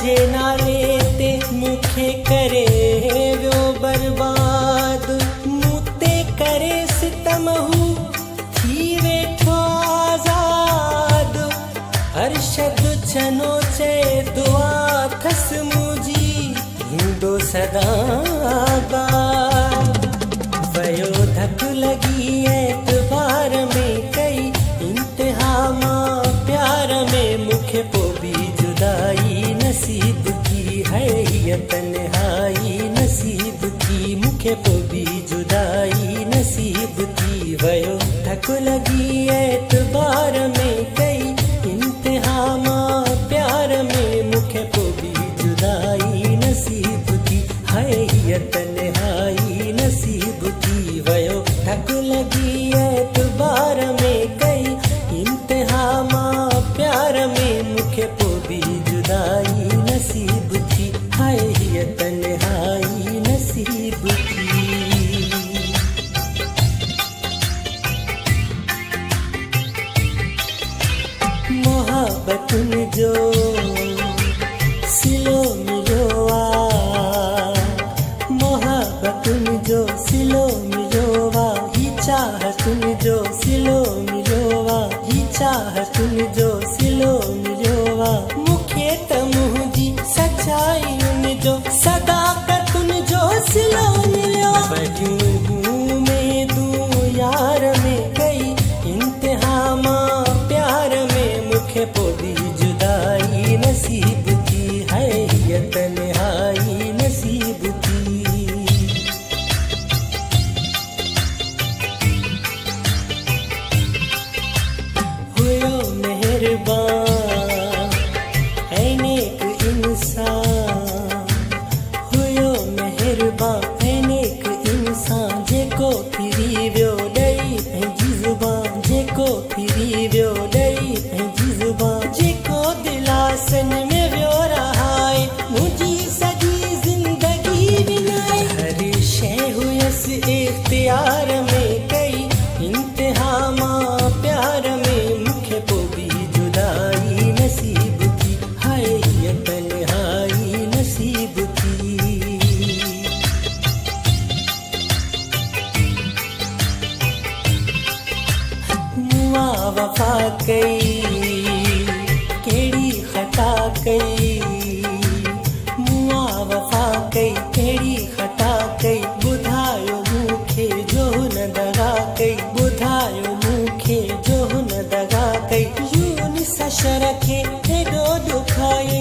जे नाले ते मूंखे करे वियो बर्बाद, मूं ते करे सितम हू थी वेठो आज़ाद। अरशद छनो चे दुआ थस मुंहिंजी ईंदो सदा बार। वयो धक लगी एतबार में कई इंतहा मां प्यार में, मूंखे पो भी जुदाई नसीब की है हीअ तन्हाई नसीब की, मूंखे पो भी जुदाई नसीब की। वयो धक लगी एतबार में कई इंतहा मां प्यार में, मूंखे पो भी जुदाई नसीब की है हीअ तन्हाई नसीब की। वयो धक लगी एतबार में कई इंतहा मां प्यार में, मूंखे पो भी जुदाई नसीब थी है हीअ तन्हाई नसीब थी। मोहब्बतुनि जो सिलो मिलियो आ, मोहब्बतुनि जो सिलो मिलियो आ, ही चाहतुनि जो सिलो मिलियो आ, ही चाहतुनि जो सिलो मिलियो आ। मूंखे त मुंहिंजी सचायुनि जो सदाकतुनि जो सिलो मिलियो आ। वॾियूं उमेदूं यार में कई इंतहा मां प्यार में, मूंखे पो भी जुदाई नसीब की है हीअ तन्हाई नसीब की। हुयो मेहरबान ऐ नेक इंसान, हुयो मेहरबान ऐ नेक इंसान, जेको फिरी वियो ॾेई पंहिंजी ज़ुबान, जेको फिरी वियो ॾेई पंहिंजी ज़ुबान, जेको दिलासन में वियो रहाए मुंहिंजी सॼी ज़िंदगी विञाए। हर शइ हुयसि इख़्तियार में कई इंतहा मां प्यार में, मूंखे पो भी जुदाई नसीब की है हीअ तन्हाई नसीब की। मुआ वफा कई कहिड़ी ख़ता कई, मुआ वफा कई कहिड़ी ख़ता कई, ॿुधायो मूंखे जो न दगा कई, ॿुधायो मूंखे जो न दगा कई। यूनिस शर खे हेॾो ॾुखाई